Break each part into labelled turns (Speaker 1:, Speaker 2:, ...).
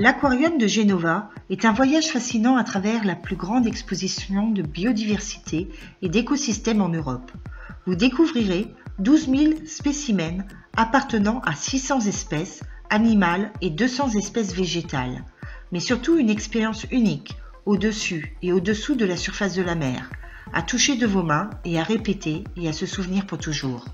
Speaker 1: L'Aquarium de Genova est un voyage fascinant à travers la plus grande exposition de biodiversité et d'écosystèmes en Europe. Vous découvrirez 12 000 spécimens appartenant à 600 espèces animales et 200 espèces végétales, mais surtout une expérience unique, au-dessus et au-dessous de la surface de la mer, à toucher de vos mains et à répéter et à se souvenir pour toujours.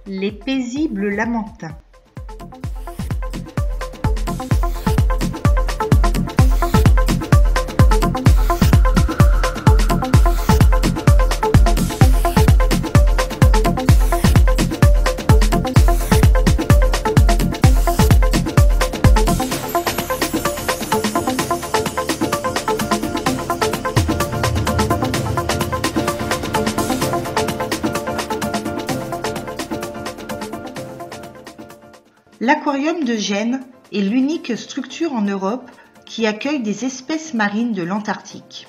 Speaker 1: Les paisibles lamantins. L'Aquarium de Gênes est l'unique structure en Europe qui accueille des espèces marines de l'Antarctique.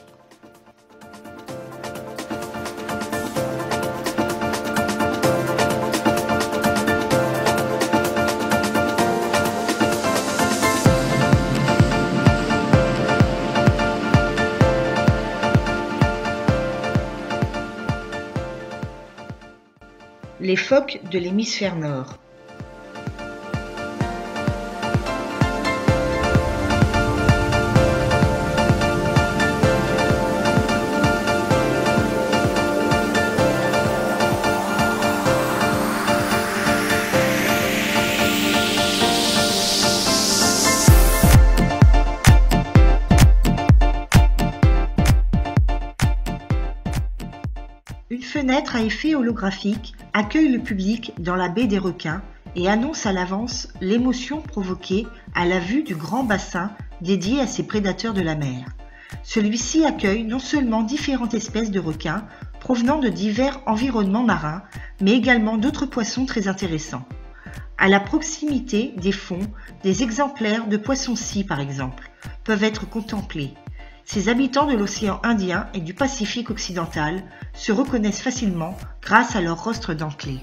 Speaker 1: Les phoques de l'hémisphère nord. Une fenêtre à effet holographique accueille le public dans la baie des requins et annonce à l'avance l'émotion provoquée à la vue du grand bassin dédié à ces prédateurs de la mer. Celui-ci accueille non seulement différentes espèces de requins provenant de divers environnements marins, mais également d'autres poissons très intéressants. À la proximité des fonds, des exemplaires de poissons-scie par exemple peuvent être contemplés. Ces habitants de l'océan Indien et du Pacifique occidental se reconnaissent facilement grâce à leur rostre dentelé.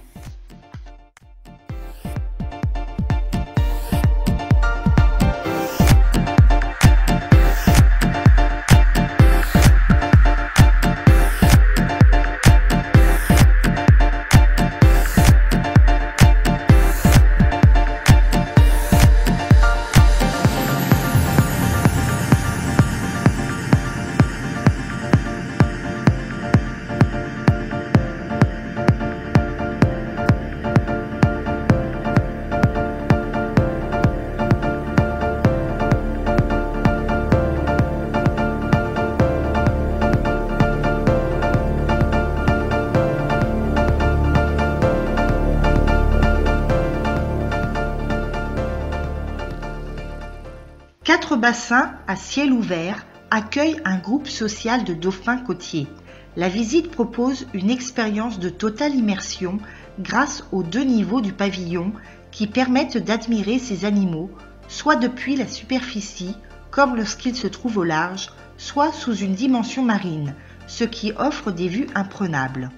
Speaker 1: Quatre bassins à ciel ouvert accueillent un groupe social de dauphins côtiers. La visite propose une expérience de totale immersion grâce aux 2 niveaux du pavillon qui permettent d'admirer ces animaux, soit depuis la superficie, comme lorsqu'ils se trouvent au large, soit sous une dimension marine, ce qui offre des vues imprenables.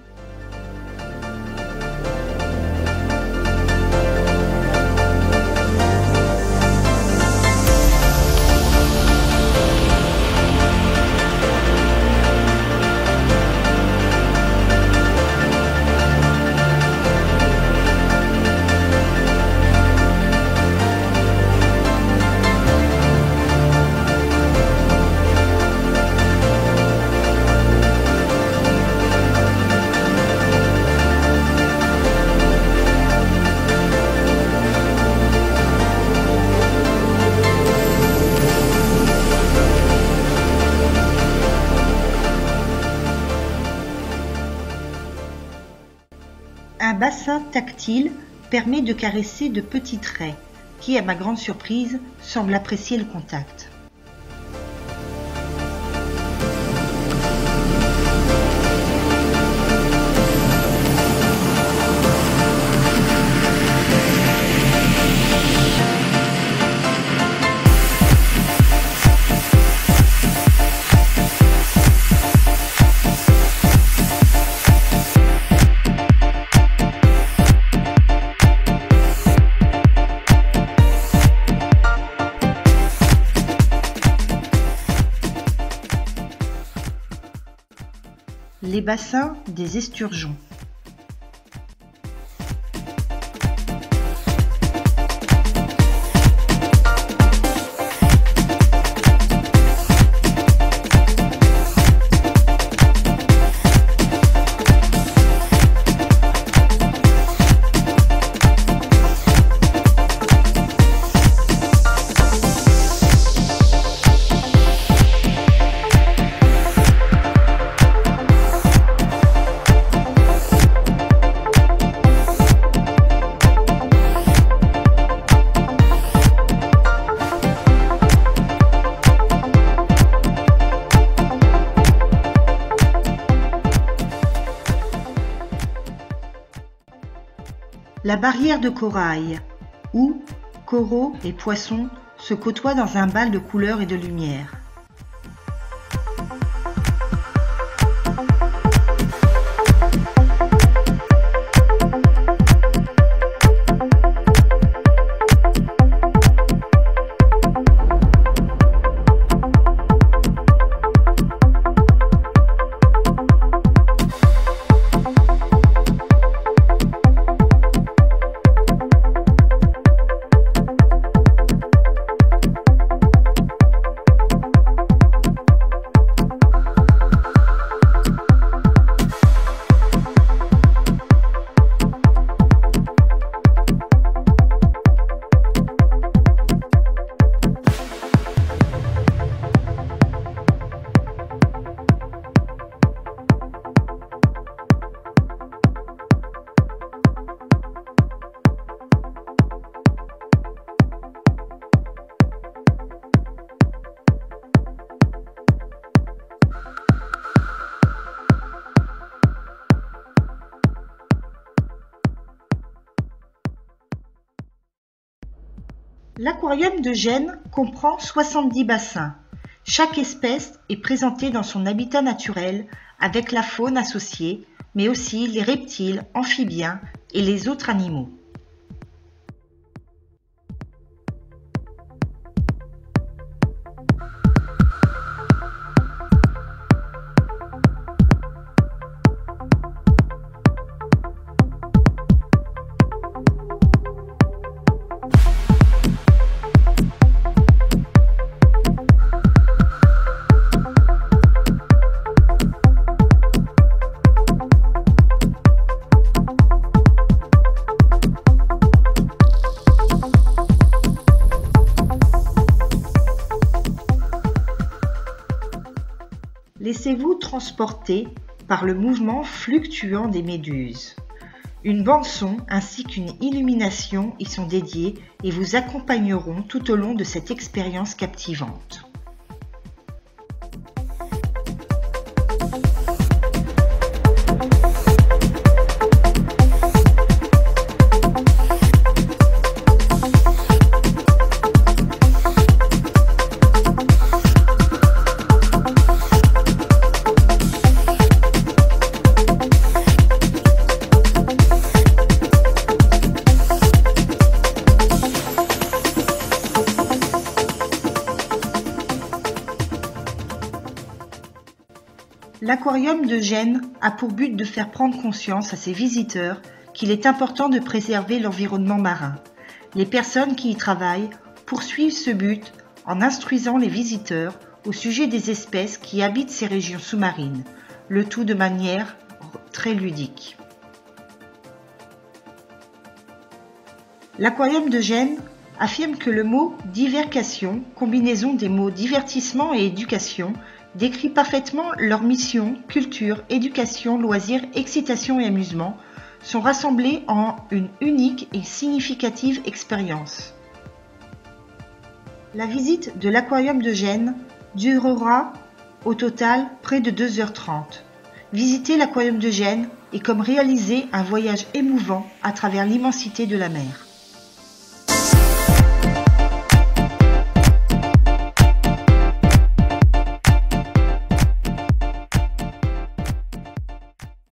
Speaker 1: Un bassin tactile permet de caresser de petits traits qui, à ma grande surprise, semblent apprécier le contact. les bassins des esturgeons. La barrière de corail, où coraux et poissons se côtoient dans un bal de couleurs et de lumière. L'aquarium de Gênes comprend 70 bassins. Chaque espèce est présentée dans son habitat naturel avec la faune associée, mais aussi les reptiles, amphibiens et les autres animaux. Laissez-vous transporter par le mouvement fluctuant des méduses. Une bande-son ainsi qu'une illumination y sont dédiées et vous accompagneront tout au long de cette expérience captivante. L'aquarium de Gênes a pour but de faire prendre conscience à ses visiteurs qu'il est important de préserver l'environnement marin. Les personnes qui y travaillent poursuivent ce but en instruisant les visiteurs au sujet des espèces qui habitent ces régions sous-marines, le tout de manière très ludique. L'aquarium de Gênes affirme que le mot « divercation », combinaison des mots « divertissement » et « éducation », décrit parfaitement leur mission, culture, éducation, loisirs, excitation et amusement, sont rassemblés en une unique et significative expérience. La visite de l'aquarium de Gênes durera au total près de 2h30. Visiter l'aquarium de Gênes est comme réaliser un voyage émouvant à travers l'immensité de la mer.